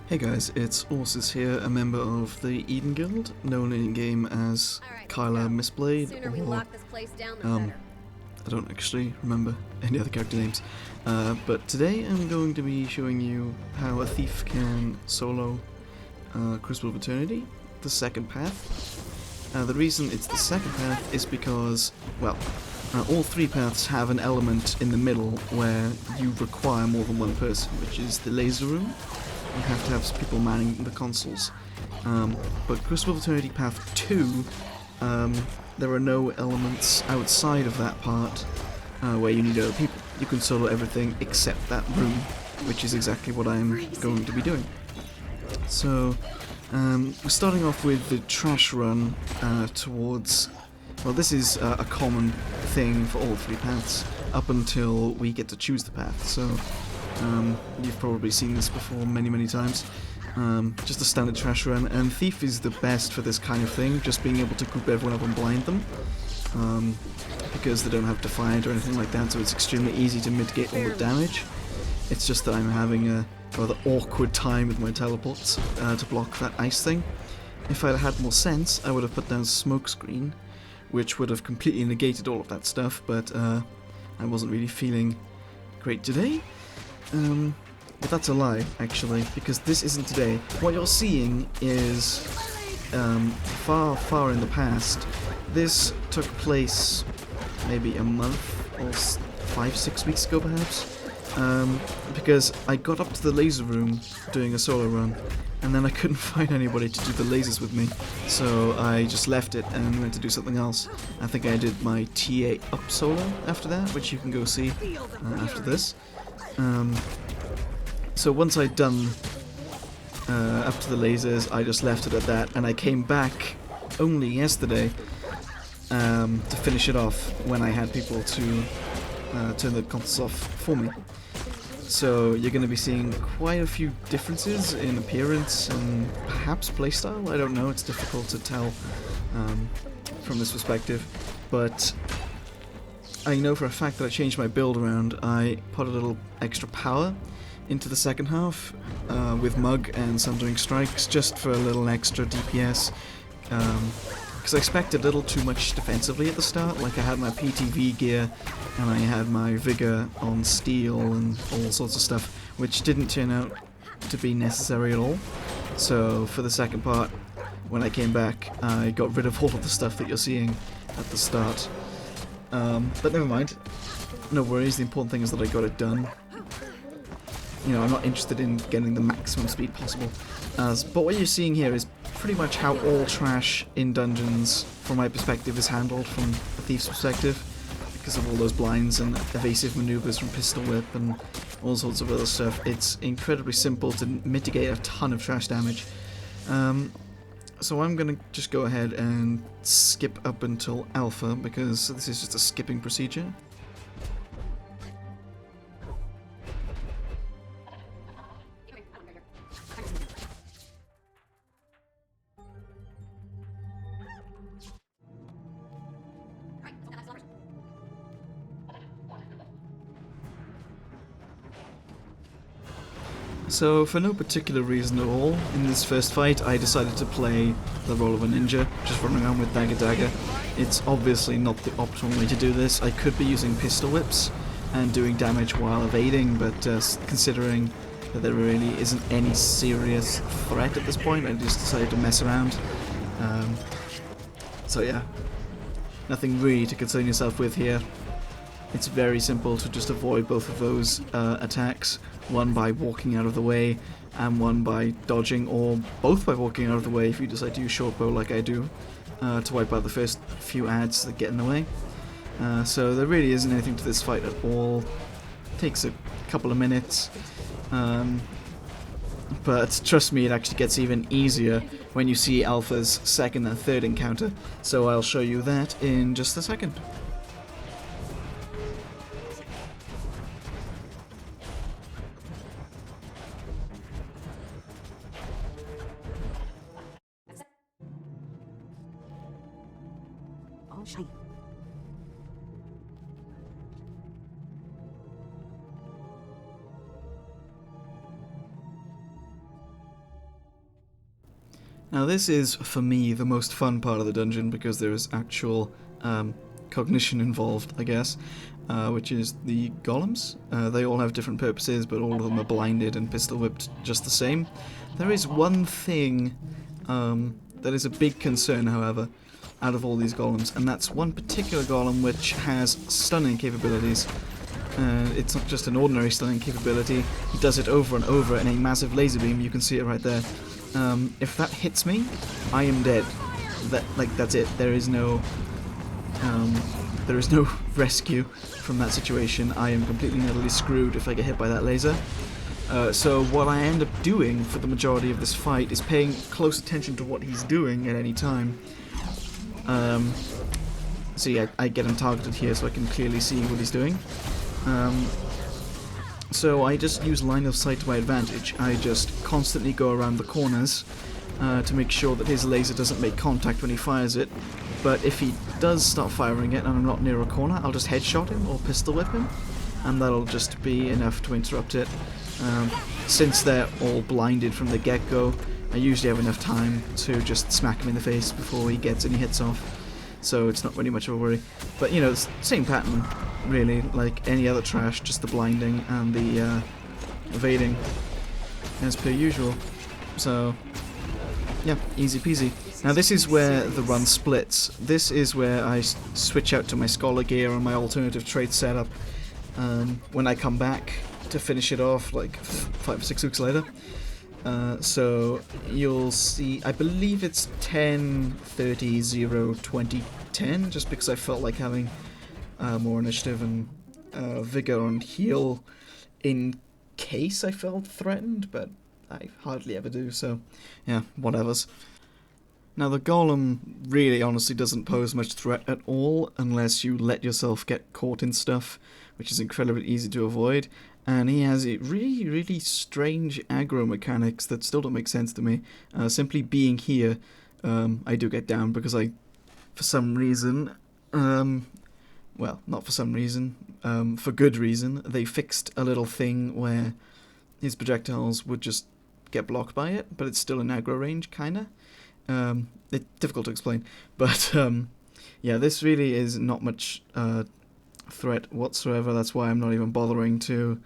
Hey guys, it's Orsis here, a member of the Eden Guild, known in-game as Kyla Mistblade, or, I don't actually remember any other character names. But today I'm going to be showing you how a thief can solo Crucible of Eternity, the second path. The reason it's the second path is because, well, all three paths have an element in the middle where you require more than one person, which is the laser room. You have to have people manning the consoles. But Crucible of Eternity Path 2, there are no elements outside of that part where you need other people. You can solo everything except that room, which is exactly what I'm going to be doing. So, we're starting off with the trash run towards... Well, this is a common thing for all three paths, up until we get to choose the path. So, you've probably seen this before many times. Just a standard trash run, and Thief is the best for this kind of thing, just being able to group everyone up and blind them. Because they don't have Defiant or anything like that, so it's extremely easy to mitigate all the damage. It's just that I'm having a rather awkward time with my teleports to block that ice thing. If I'd had more sense, I would have put down Smokescreen, which would have completely negated all of that stuff, but I wasn't really feeling great today. But that's a lie, actually, because this isn't today. What you're seeing is far in the past. This took place maybe a month or 5-6 weeks ago, perhaps, because I got up to the laser room doing a solo run, and then I couldn't find anybody to do the lasers with me, so I just left it and went to do something else. I think I did my TA up solo after that, which you can go see after this. So once I'd done up to the lasers, I just left it at that, and I came back only yesterday to finish it off when I had people to turn the consoles off for me. So you're going to be seeing quite a few differences in appearance and perhaps playstyle. I don't know, it's difficult to tell from this perspective, but I know for a fact that I changed my build around. I put a little extra power into the second half with Mug and Sundering Strikes, just for a little extra DPS, because I expected a little too much defensively at the start. Like, I had my PTV gear and I had my Vigor on steel and all sorts of stuff, which didn't turn out to be necessary at all. So for the second part, when I came back, I got rid of all of the stuff that you're seeing at the start. But never mind, no worries, the important thing is that I got it done. You know, I'm not interested in getting the maximum speed possible. But what you're seeing here is pretty much how all trash in dungeons, from my perspective, is handled from a thief's perspective, because of all those blinds and evasive maneuvers from Pistol Whip and all sorts of other stuff. It's incredibly simple to mitigate a ton of trash damage. So I'm going to just go ahead and skip up until Alpha, because this is just a skipping procedure. So, for no particular reason at all, in this first fight I decided to play the role of a ninja, just running around with dagger. It's obviously not the optimal way to do this. I could be using pistol whips and doing damage while evading, but considering that there really isn't any serious threat at this point, I just decided to mess around. So yeah, nothing really to concern yourself with here. It's very simple to just avoid both of those attacks, one by walking out of the way, and one by dodging, or both by walking out of the way if you decide to use short bow like I do, to wipe out the first few adds that get in the way. So there really isn't anything to this fight at all. It takes a couple of minutes, but trust me, it actually gets even easier when you see Alpha's second and third encounter, so I'll show you that in just a second. Oh, shiny. Now this is, for me, the most fun part of the dungeon because there is actual cognition involved, I guess, which is the golems. They all have different purposes, but all of them are blinded and pistol whipped just the same. There is one thing that is a big concern, however, out of all these golems, and that's one particular golem which has stunning capabilities. It's not just an ordinary stunning capability, he does it over and over in a massive laser beam. You can see it right there. If that hits me, I am dead. That's it. There is no rescue from that situation. I am completely and utterly screwed if I get hit by that laser. So what I end up doing for the majority of this fight is paying close attention to what he's doing at any time. See, I get him targeted here so I can clearly see what he's doing. So I just use line of sight to my advantage. I just constantly go around the corners to make sure that his laser doesn't make contact when he fires it. But if he does start firing it and I'm not near a corner, I'll just headshot him or pistol whip him, and that'll just be enough to interrupt it. Since they're all blinded from the get-go, I usually have enough time to just smack him in the face before he gets any hits off. So it's not really much of a worry. But, you know, it's the same pattern, really, like any other trash, just the blinding and the evading, as per usual. So, yeah, easy peasy. Now this is where the run splits. This is where I switch out to my scholar gear and my alternative trait setup when I come back to finish it off, like 5 or 6 weeks later. So you'll see, I believe it's 10, 30, 0, 20, 10, just because I felt like having more initiative and vigor on heal in case I felt threatened, but I hardly ever do, so yeah, whatevers. Now the golem really honestly doesn't pose much threat at all unless you let yourself get caught in stuff, which is incredibly easy to avoid. And he has really, really strange aggro mechanics that still don't make sense to me. Simply being here, I do get down because for some reason, well, not for some reason, for good reason, they fixed a little thing where his projectiles would just get blocked by it, but it's still in aggro range, kinda. It's difficult to explain, but yeah, this really is not much threat whatsoever. That's why I'm not even bothering to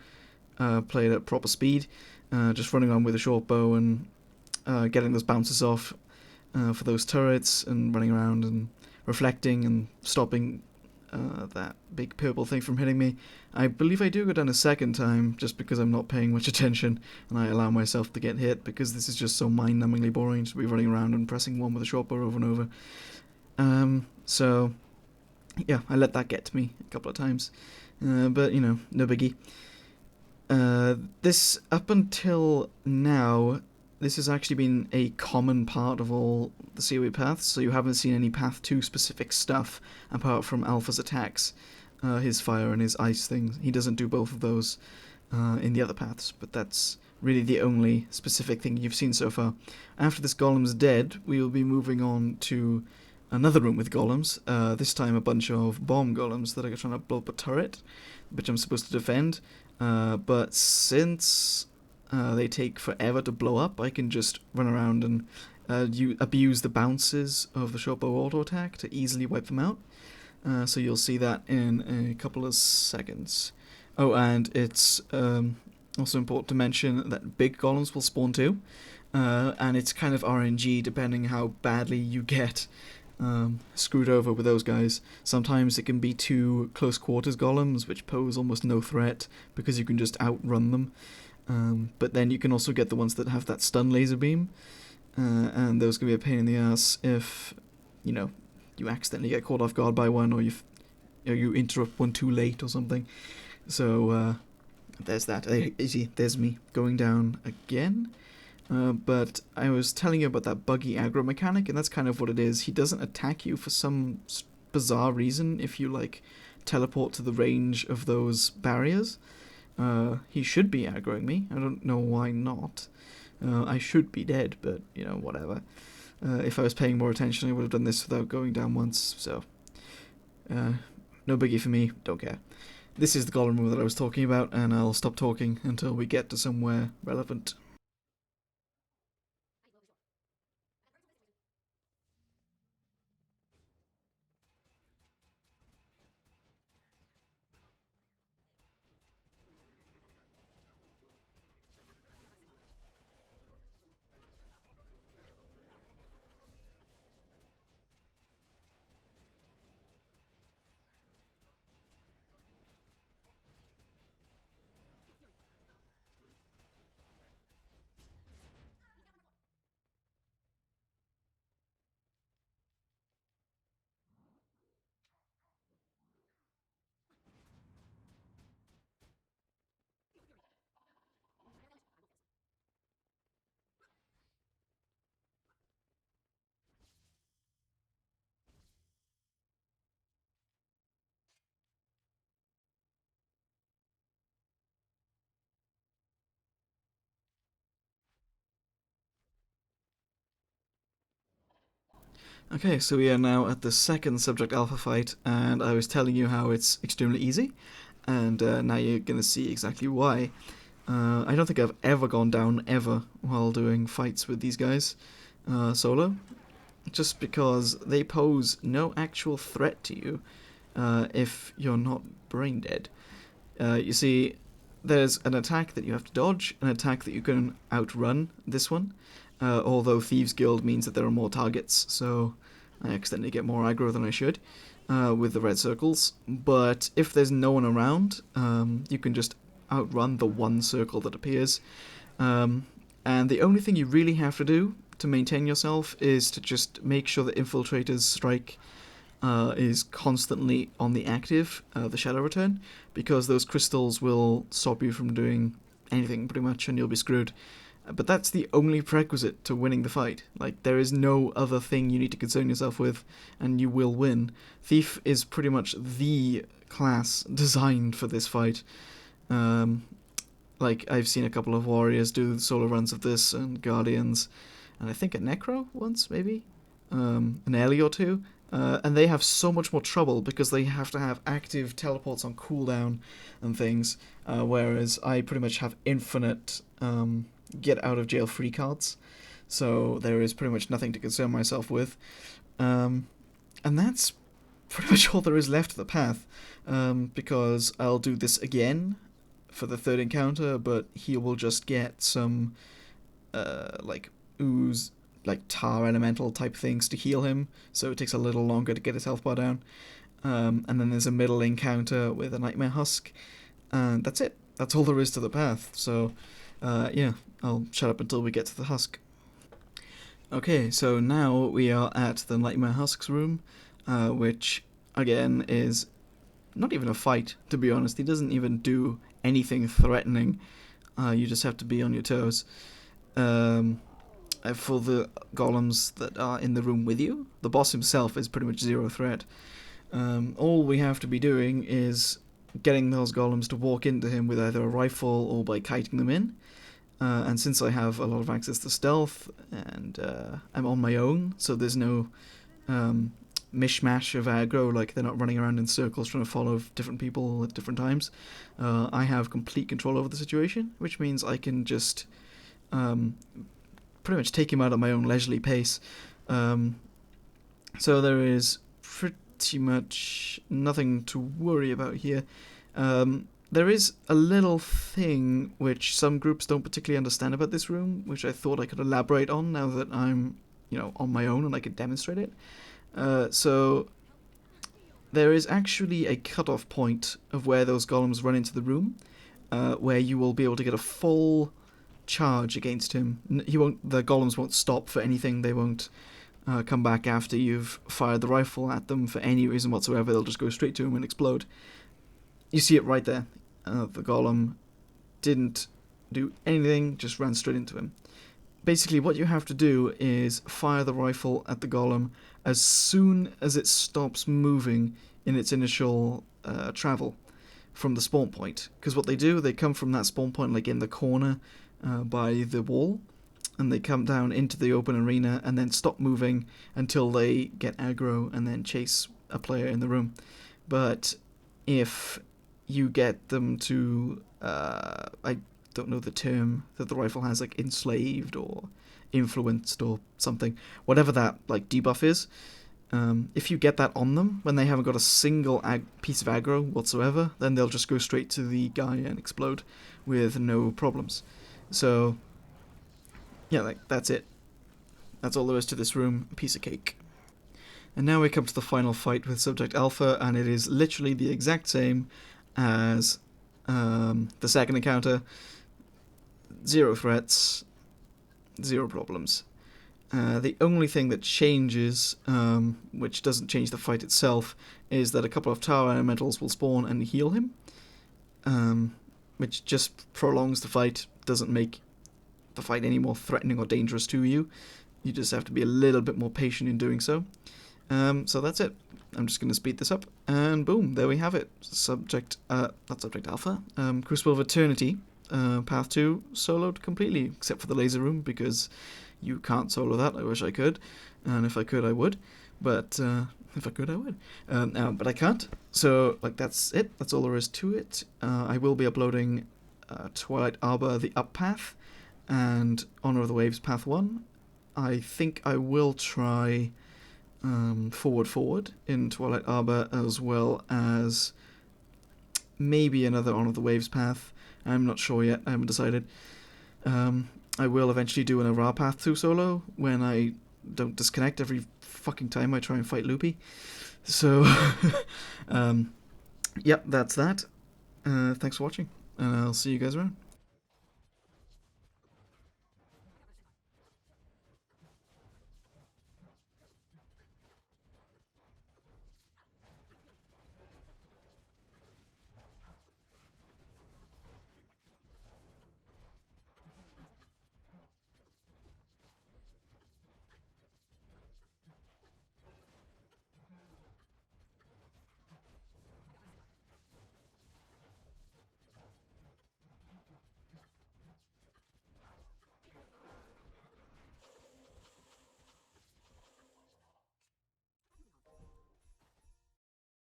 play it at proper speed. Just running on with a short bow and getting those bounces off for those turrets, and running around and reflecting and stopping that big purple thing from hitting me. I believe I do go down a second time just because I'm not paying much attention and I allow myself to get hit because this is just so mind-numbingly boring to be running around and pressing one with a short bow over and over. So yeah, I let that get to me a couple of times, but you know, no biggie. This, up until now, this has actually been a common part of all the CoE paths, so you haven't seen any Path 2 specific stuff apart from Alpha's attacks, his fire and his ice things. He doesn't do both of those in the other paths, but that's really the only specific thing you've seen so far. After this golem's dead, we will be moving on to another room with golems, this time a bunch of bomb golems that are trying to blow up a turret, which I'm supposed to defend, but since they take forever to blow up, I can just run around and abuse the bounces of the short bow auto attack to easily wipe them out. So you'll see that in a couple of seconds. Oh, and it's also important to mention that big golems will spawn too, and it's kind of RNG depending how badly you get screwed over with those guys. Sometimes it can be 2 close quarters golems, which pose almost no threat because you can just outrun them. But then you can also get the ones that have that stun laser beam, and those can be a pain in the ass if, you know, you accidentally get caught off guard by one, or you interrupt one too late or something. So there's that. Easy. There's me going down again. But I was telling you about that buggy aggro mechanic, and that's kind of what it is. He doesn't attack you for some bizarre reason if you, like, teleport to the range of those barriers. He should be aggroing me. I don't know why not. I should be dead, but, you know, whatever. If I was paying more attention, I would have done this without going down once, so no biggie for me, don't care. This is the golem room that I was talking about, and I'll stop talking until we get to somewhere relevant. Okay, so we are now at the second Subject Alpha fight, and I was telling you how it's extremely easy, and now you're going to see exactly why. I don't think I've ever gone down, ever, while doing fights with these guys solo, just because they pose no actual threat to you if you're not brain dead. You see, there's an attack that you have to dodge, an attack that you can outrun this one, although Thieves Guild means that there are more targets, so I accidentally get more aggro than I should with the red circles. But if there's no one around, you can just outrun the one circle that appears. And the only thing you really have to do to maintain yourself is to just make sure that Infiltrator's strike is constantly on the active, the Shadow Return, because those crystals will stop you from doing anything pretty much, and you'll be screwed. But that's the only prerequisite to winning the fight. Like, there is no other thing you need to concern yourself with, and you will win. Thief is pretty much the class designed for this fight. Like, I've seen a couple of warriors do solo runs of this, and guardians, and I think a necro once, maybe? An Ellie or two. And they have so much more trouble because they have to have active teleports on cooldown and things, whereas I pretty much have infinite get out of jail free cards, so there is pretty much nothing to concern myself with, and that's pretty much all there is left of the path, because I'll do this again for the third encounter, but he will just get some like ooze, like tar elemental type things to heal him, so it takes a little longer to get his health bar down, and then there's a middle encounter with a nightmare husk, and that's it. That's all there is to the path. So yeah, I'll shut up until we get to the husk. Okay, so now we are at the Nightmare Husks room, which, again, is not even a fight, to be honest. He doesn't even do anything threatening. You just have to be on your toes. For the golems that are in the room with you, the boss himself is pretty much zero threat. All we have to be doing is getting those golems to walk into him with either a rifle or by kiting them in. And since I have a lot of access to stealth, and I'm on my own, so there's no mishmash of aggro, like they're not running around in circles trying to follow different people at different times, I have complete control over the situation, which means I can just pretty much take him out at my own leisurely pace. So there is pretty much nothing to worry about here. There is a little thing which some groups don't particularly understand about this room, which I thought I could elaborate on now that I'm, on my own and I could demonstrate it. So there is actually a cutoff point of where those golems run into the room, where you will be able to get a full charge against him. The golems won't stop for anything. They won't come back after you've fired the rifle at them for any reason whatsoever. They'll just go straight to him and explode. You see it right there. The golem didn't do anything, just ran straight into him. Basically, what you have to do is fire the rifle at the golem as soon as it stops moving in its initial travel from the spawn point. Because what they do, they come from that spawn point, like in the corner by the wall, and they come down into the open arena and then stop moving until they get aggro and then chase a player in the room. But if you get them to, I don't know the term that the rifle has, like enslaved or influenced or something, whatever that like debuff is, if you get that on them when they haven't got a single piece of aggro whatsoever, then they'll just go straight to the guy and explode with no problems. So yeah, like that's it. That's all there is to this room. Piece of cake. And now we come to the final fight with Subject Alpha, and it is literally the exact same as the second encounter. Zero threats, zero problems. The only thing that changes, which doesn't change the fight itself, is that a couple of tower elementals will spawn and heal him, which just prolongs the fight, doesn't make the fight any more threatening or dangerous to you. You just have to be a little bit more patient in doing so. So that's it. I'm just going to speed this up, and boom, there we have it. Not Subject Alpha, Crucible of Eternity, Path 2, soloed completely, except for the laser room, because You can't solo that. I wish I could, and if I could, I would. But if I could, I would. But I can't. So like that's it. That's all there is to it. I will be uploading Twilight Arbor: The Up Path and Honor of the Waves Path 1. I think I will try Forward in Twilight Arbor, as well as maybe another Honor of the Waves path. I'm not sure yet. I haven't decided. I will eventually do an Ara Path 2 solo when I don't disconnect every fucking time I try and fight Loopy. So, yep, that's that. Thanks for watching, and I'll see you guys around.